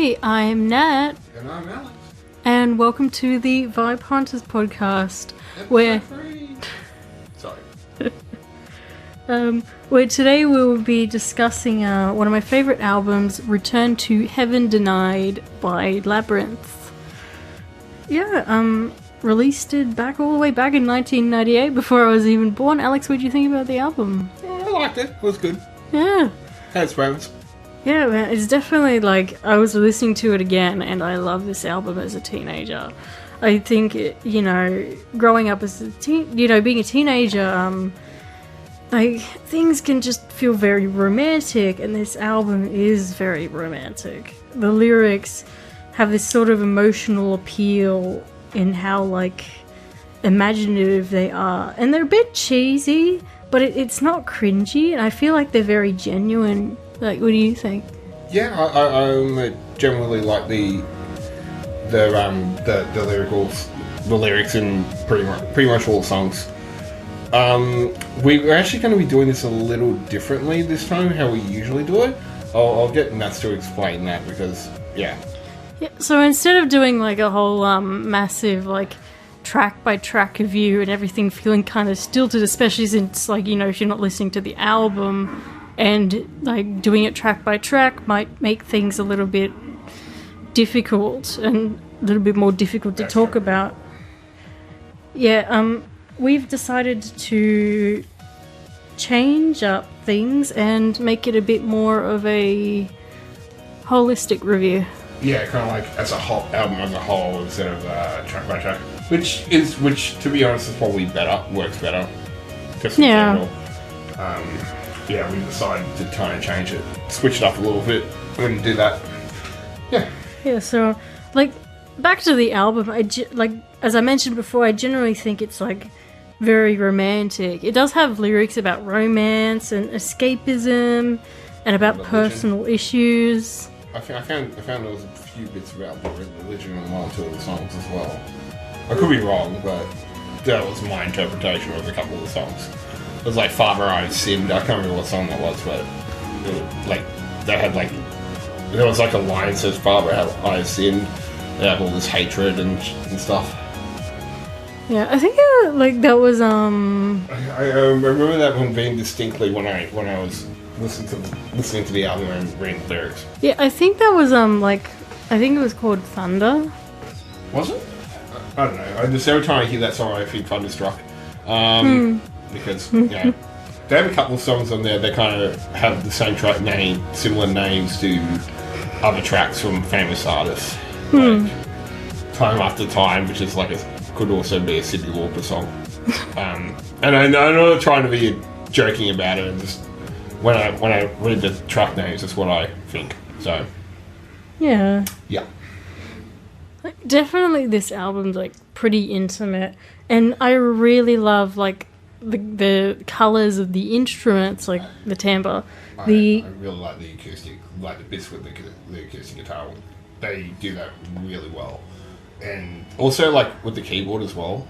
Hey, I'm Nat. And I'm Alex. And welcome to the VibeHunters Podcast. Where today we'll be discussing one of my favourite albums, Return to Heaven Denied by Labyrinth. Yeah, released it all the way back in 1998 before I was even born. Alex, what did you think about the album? I liked it. It was good. Yeah. Had its moments. Yeah, man, it's definitely I was listening to it again and I love this album as a teenager. I think, growing up as a being a teenager, things can just feel very romantic, and this album is very romantic. The lyrics have this sort of emotional appeal in how, imaginative they are. And they're a bit cheesy, but it's not cringy, and I feel like they're very genuine. What do you think? Yeah, I generally like the lyrics in pretty much all the songs. We're actually going to be doing this a little differently this time, how we usually do it. I'll get Nats to explain that because, yeah. Yeah, so instead of doing a whole massive track by track review and everything feeling kind of stilted, especially since if you're not listening to the album, and doing it track by track might make things a little bit difficult and a little bit more difficult to talk about. Yeah, we've decided to change up things and make it a bit more of a holistic review. Yeah, kind of as a whole album as a whole instead of track by track, which to be honest is probably better, works better. Just in general. Yeah, we decided to try and change it, switch it up a little bit, and do that. Yeah. Yeah. So, back to the album. As I mentioned before, I generally think it's very romantic. It does have lyrics about romance and escapism, and about personal issues. I found there was a few bits about religion in one or two of the songs as well. I could be wrong, but that was my interpretation of a couple of the songs. It was Father, I Sinned. I can't remember what song that was, but they had there was a line that says Father, I Sinned. They have all this hatred and stuff. Yeah, I think that was I remember that one being distinctly when I was listening to the album and reading the lyrics. Yeah, I think that was I think it was called Thunder. Was it? I don't know. Every time I hear that song, I feel thunderstruck. Because they have a couple of songs on there that kind of have the same track name, similar names to other tracks from famous artists, like Time After Time, which is could also be a Cyndi Lauper song. And I'm not trying to be joking about it. Just when I read the track names, that's what I think. So yeah. Definitely, this album's pretty intimate, and I really love the colours of the instruments, the timbre. I really like the acoustic, the bits with the acoustic guitar. They do that really well, and also with the keyboard as well.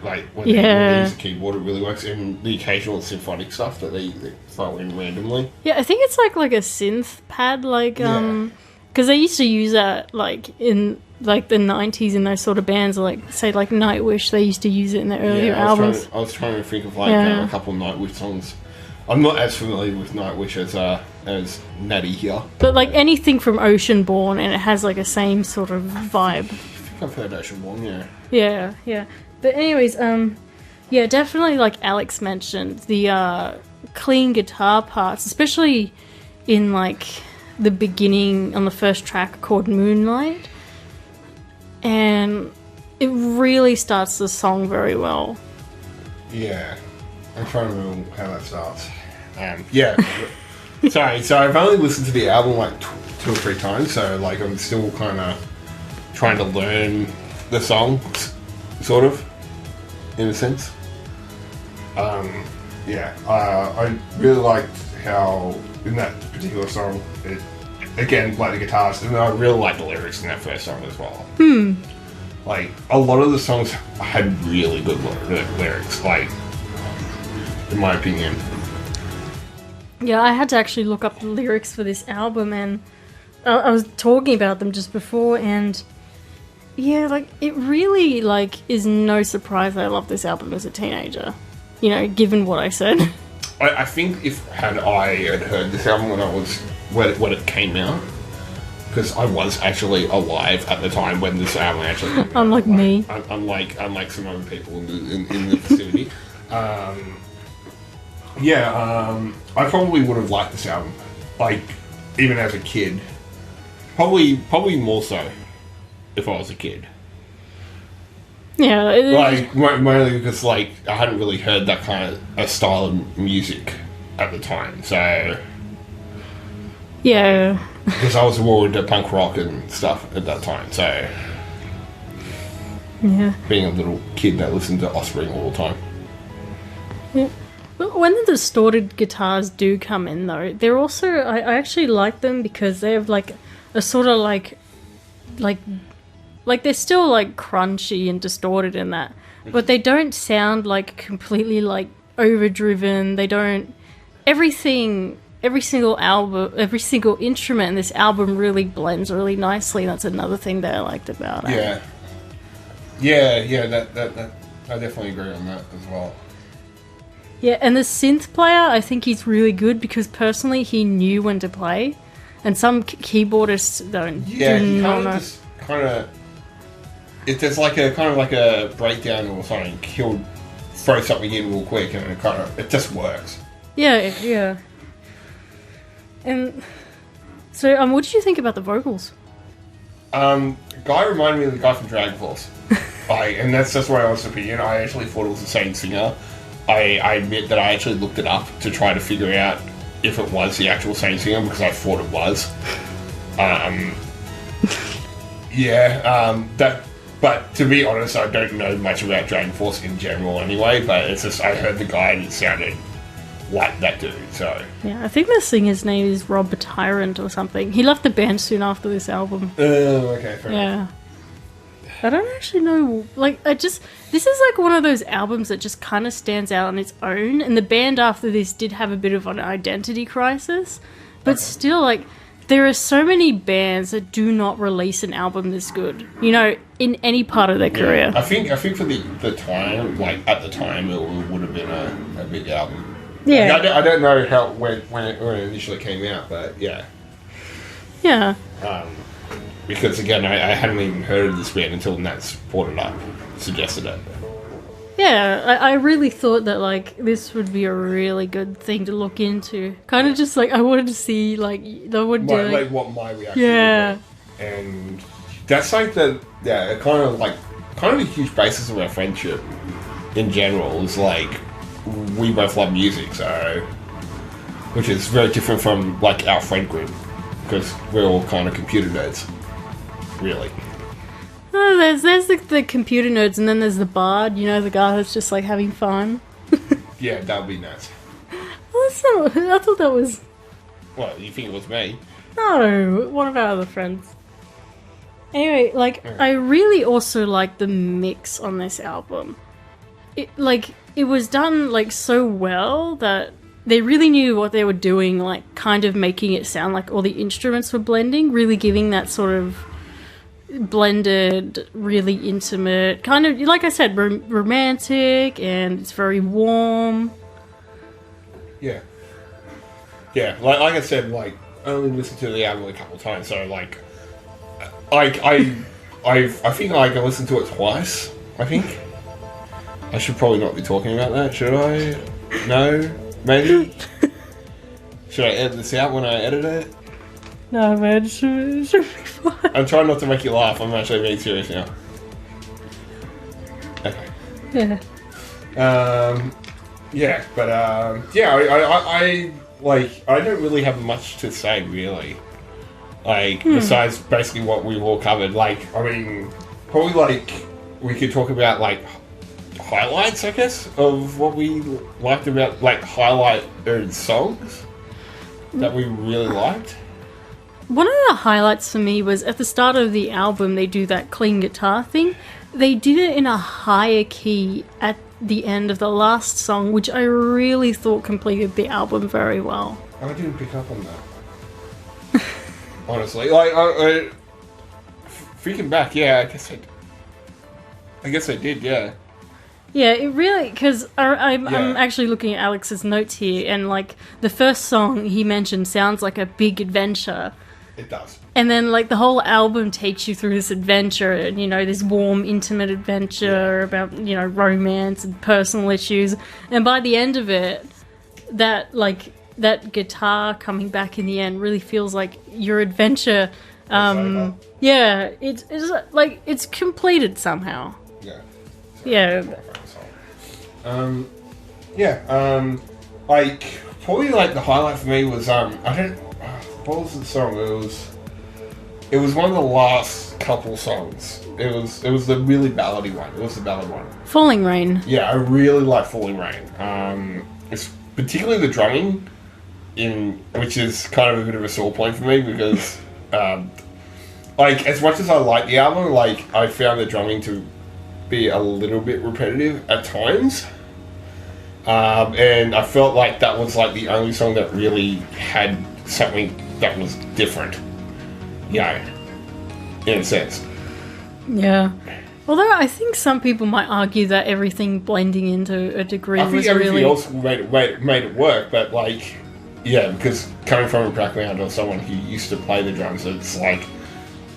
When they use the keyboard, it really works, and the occasional symphonic stuff that they throw in randomly. Yeah, I think it's like a synth pad, because they used to use that in the 90s in those sort of bands, say Nightwish. They used to use it in their earlier albums. I was trying to think of a couple of Nightwish songs. I'm not as familiar with Nightwish as Natty here. But anything from Oceanborn, and it has a same sort of vibe. I think I've heard Oceanborn, yeah. Yeah. But anyways, definitely Alex mentioned, the clean guitar parts, especially in the beginning on the first track called Moonlight. And it really starts the song very well. Yeah. I'm trying to remember how that starts. Sorry, so I've only listened to the album 2 or 3 times, so I'm still kind of trying to learn the songs, sort of, in a sense. I really liked how in that particular song, again, the guitars, and I really like the lyrics in that first song as well. A lot of the songs had really good lyrics, in my opinion. Yeah, I had to actually look up the lyrics for this album, and I was talking about them just before, and yeah, like, it really, like, is no surprise that I love this album as a teenager. You know, given what I said. I think if I had heard this album when it came out, because I was actually alive at the time when this album actually came out. Unlike me. Unlike some other people in the vicinity. I probably would have liked this album, like, even as a kid. Probably more so if I was a kid. Yeah. Like, mainly because, like, I hadn't really heard that kind of a style of music at the time, so... Yeah. Because I was more into punk rock and stuff at that time, so... Yeah. Being a little kid that listened to Offspring all the time. Yeah. But when the distorted guitars do come in, though, they're also... I actually like them because they have, like, a sort of, like, they're still, like, crunchy and distorted in that. But they don't sound, like, completely, like, overdriven. They don't... Every single instrument in this album really blends really nicely. That's another thing that I liked about it. Yeah, that I definitely agree on that as well. Yeah, and the synth player, I think he's really good because personally he knew when to play. And some keyboardists don't. Yeah, he kind of... If there's like a breakdown or something, he'll throw something in real quick and it just works. Yeah. And so, what did you think about the vocals? Guy reminded me of the guy from Dragon Force. And that's just my honest opinion. I actually thought it was the same singer. I admit that I actually looked it up to try to figure out if it was the actual same singer because I thought it was. But to be honest, I don't know much about Dragon Force in general anyway, but it's just, I heard the guy and it sounded like that dude, so... Yeah, I think the singer's name is Rob Tyrant or something. He left the band soon after this album. Oh, okay, fair enough. I don't actually know, like, this is like one of those albums that just kind of stands out on its own, and the band after this did have a bit of an identity crisis, but still, like... There are so many bands that do not release an album this good, you know, in any part of their career. I think for the time, like, at the time, it would have been a big album. Yeah. Like, I don't know when it initially came out, but yeah. Yeah. Because, again, I hadn't even heard of this band until Nat's brought it up, suggested it. Yeah, I really thought that, like, this would be a really good thing to look into. Kind of just, like, I wanted to see, like, what my reaction would be. And that's, like, kind of a huge basis of our friendship in general is, like, we both love music, so... Which is very different from, like, our friend group, because we're all kind of computer nerds, really. Oh, there's the computer nerds, and then there's the bard, you know, the guy that's just, like, having fun. Yeah, that would be nuts. Well, I thought that was... What, you think it was me? No, one of our other friends. Anyway, like, I really also like the mix on this album. It was done, like, so well that they really knew what they were doing, like, kind of making it sound like all the instruments were blending, really giving that sort of... blended, really intimate, kind of, like I said, romantic, and it's very warm. Yeah, like I said, like, I only listened to the album a couple of times, so, like, I think I can listen to it twice, I think. I should probably not be talking about that, should I? No? Maybe? Should I edit this out when I edit it? No, man, it should be fine. I'm trying not to make you laugh. I'm actually being serious now. Okay. Yeah. I don't really have much to say, really. Like, besides basically what we've all covered. Like, I mean, probably, like, we could talk about, like, highlights, I guess, of what we liked about, like, highlighted songs that we really liked. One of the highlights for me was at the start of the album, they do that clean guitar thing. They did it in a higher key at the end of the last song, which I really thought completed the album very well. I didn't pick up on that. honestly. Like, freaking back, yeah, I guess I did, yeah. Yeah, it really, because I'm actually looking at Alex's notes here, and like the first song he mentioned sounds like a big adventure. It does. And then like the whole album takes you through this adventure, and you know, this warm, intimate adventure about, you know, romance and personal issues. And by the end of it, that guitar coming back in the end really feels like your adventure. Yeah, it's like it's completed somehow. Yeah. Yeah. Like probably like the highlight for me was what was the song? It was one of the last couple songs. It was the really ballady one. It was the ballad one. Falling Rain. Yeah, I really like Falling Rain. It's particularly the drumming which is kind of a bit of a sore point for me because like as much as I like the album, like I found the drumming to be a little bit repetitive at times, and I felt like that was like the only song that really had something that was different, you know, in a sense. Yeah. Although I think some people might argue that everything blending into a degree was really... I think everything else made it work, but like, yeah, because coming from a background of someone who used to play the drums, it's like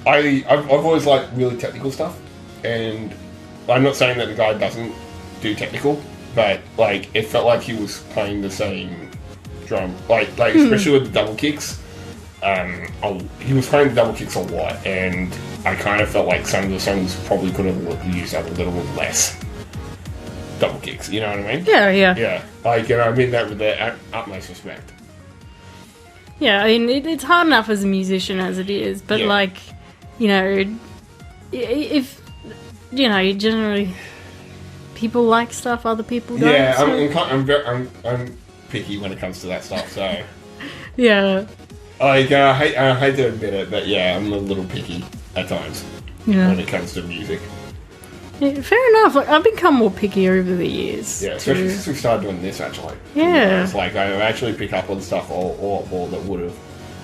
I've always liked really technical stuff, and I'm not saying that the guy doesn't do technical, but like it felt like he was playing the same drum, like especially with the double kicks. He was playing the double kicks a lot, and I kind of felt like some of the songs probably could have used up a little bit less double kicks. You know what I mean? Yeah. Like, I mean that with the utmost respect. Yeah, I mean it's hard enough as a musician as it is, but like, you know, if you know, generally people like stuff other people don't. Yeah, so. I'm picky when it comes to that stuff. So yeah. Like, I hate to admit it, but yeah, I'm a little picky at times when it comes to music. Yeah, fair enough. Like, I've become more picky over the years. Yeah, especially since we started doing this, actually. Yeah. It's like, I actually pick up on stuff all that would have...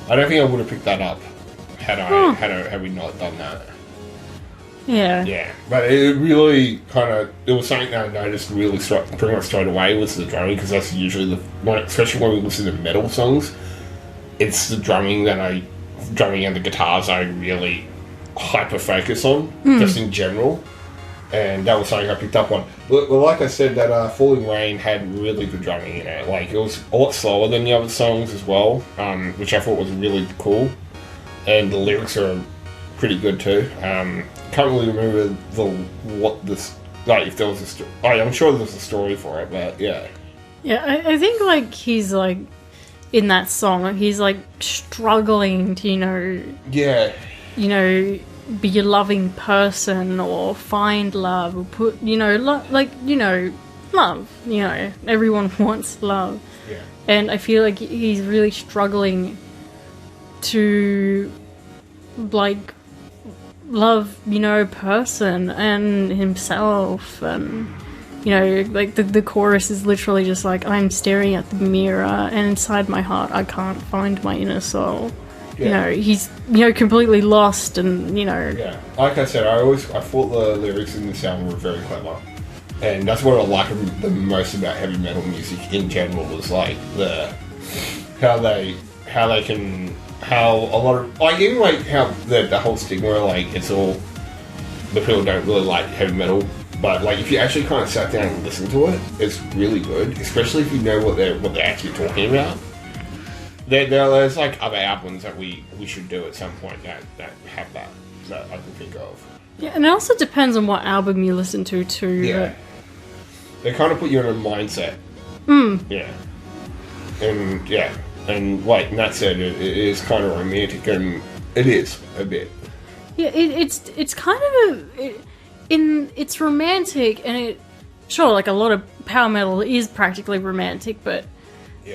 I don't think I would have picked that up had we not done that. Yeah. Yeah, but it really it was something that I noticed really pretty much straight away was the drumming, because that's usually especially when we listen to metal songs, it's the drumming and the guitars I really hyper focus on, just in general, and that was something I picked up on. Well, like I said, that Falling Rain had really good drumming in it. Like, it was a lot slower than the other songs as well, which I thought was really cool, and the lyrics are pretty good too. Can't really remember if there was a story. I'm sure there was a story for it, but yeah. Yeah, I think like he's like in that song, he's like struggling to, you know, be a loving person or find love or put, love. You know, everyone wants love. Yeah. And I feel like he's really struggling to like love, a person and himself, and like the chorus is literally just like, I'm staring at the mirror and inside my heart I can't find my inner soul. Yeah. He's completely lost, and yeah, like I said, I thought the lyrics in this album were very clever, and that's what I like the most about heavy metal music in general, is like how a lot of, like, even like how the whole stigma, like, it's all, the people don't really like heavy metal, but like if you actually kind of sat down and listened to it, it's really good, especially if you know what they're actually talking about. There's like other albums that we should do at some point that have that I can think of. Yeah, and it also depends on what album you listen to too. Yeah, they kind of put you in a mindset. Yeah, and yeah. And like Nat said, it is kind of romantic, and it is a bit. Yeah, it's kind of it's romantic, and like a lot of power metal is practically romantic, but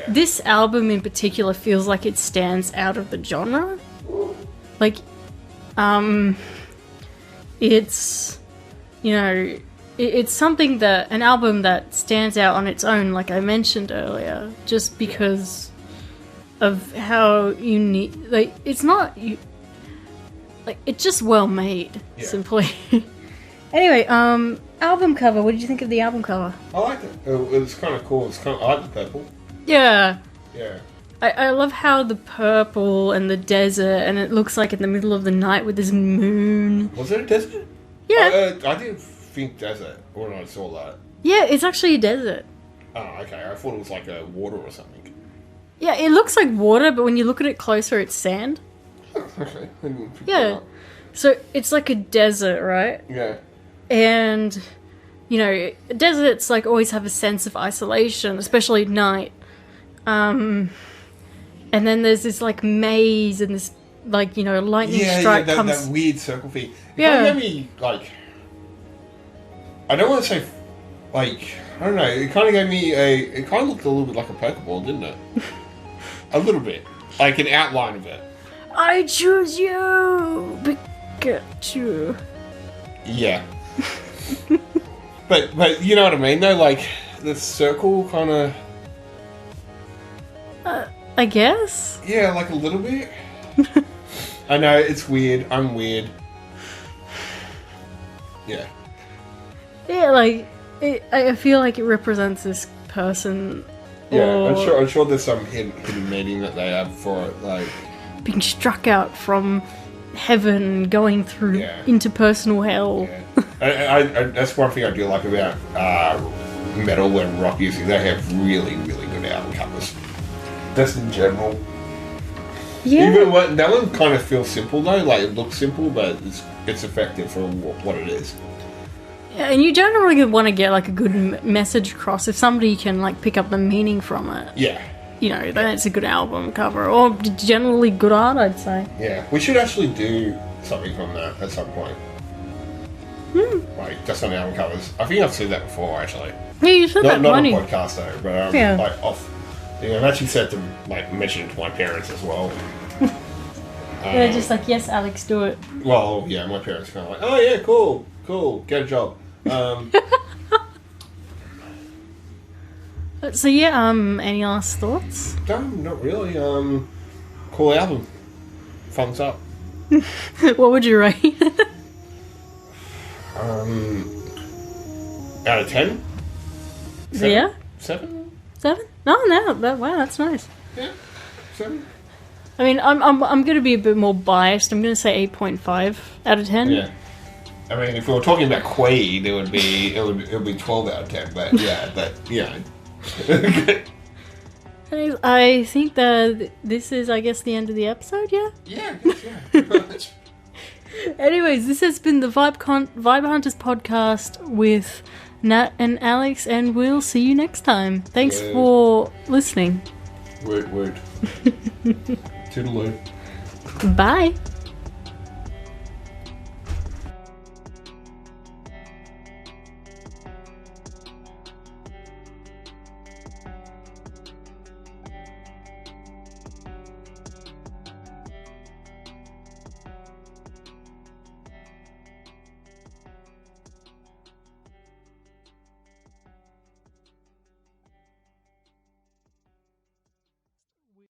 this album in particular feels like it stands out of the genre. Like, it's it's something an album that stands out on its own, like I mentioned earlier, just because. of how unique. Like, it's not like it's just well made. Yeah. Simply. Anyway, album cover. What did you think of the album cover? I liked it. It was kind of cool. I like the purple. Yeah. Yeah. I love how the purple and the desert, and it looks like in the middle of the night with this moon. Was it a desert? Yeah. I didn't think desert when I saw that. Yeah, it's actually a desert. Oh, okay. I thought it was like a water or something. Yeah, it looks like water, but when you look at it closer, it's sand. Oh, okay. I didn't pick that Yeah. up. So it's like a desert, right? Yeah. And, you know, deserts like always have a sense of isolation, especially at night. And then there's this like maze and this like, you know, lightning strike comes. That weird circle thing. It Yeah. kind of gave me like, I don't want to say like, I don't know. It kind of gave me it kind of looked a little bit like a Pokeball, didn't it? A little bit, like an outline of it. I choose you, Pikachu. Yeah. but you know what I mean though, like the circle kind of. I guess. Yeah, like a little bit. I know, it's weird. I'm weird. Yeah. Yeah, like I feel like it represents this person. Yeah, or I'm sure there's some hidden meaning that they have for it, like being struck out from heaven, going through Yeah. interpersonal hell. Yeah. I that's one thing I do like about metal and rock music. They have really, really good album covers. Just in general. Yeah. Even when, that one kind of feels simple though. Like it looks simple, but it's effective for what it is. Yeah, and you generally want to get like a good message across. If somebody can like pick up the meaning from it, Yeah. you know, then it's a good album cover or generally good art, I'd say. Yeah. We should actually do something from that at some point. Like just on album covers. I think I've said that before actually. Yeah, you said that Not funny. on a podcast though, but Yeah. like off. Yeah, I've actually said to like mention it to my parents as well. They're just like, yes, Alex, do it. Well, yeah, my parents are kind of like, oh yeah, cool, get a job. So yeah, any last thoughts? No, not really. Cool album. Thumbs up. What would you rate? Out of 10? Yeah? 7? 7? No, wow, that's nice. Yeah, 7. I mean, I'm going to be a bit more biased. I'm going to say 8.5 out of 10. Yeah. I mean, if we were talking about Queen, it would be 12 out of 10. But yeah, I think that this is, I guess, the end of the episode. Yeah. Yeah, pretty much. Anyways, this has been the VibeHunters podcast with Nat and Alex, and we'll see you next time. Thanks for listening. Word. Toodaloo. Bye.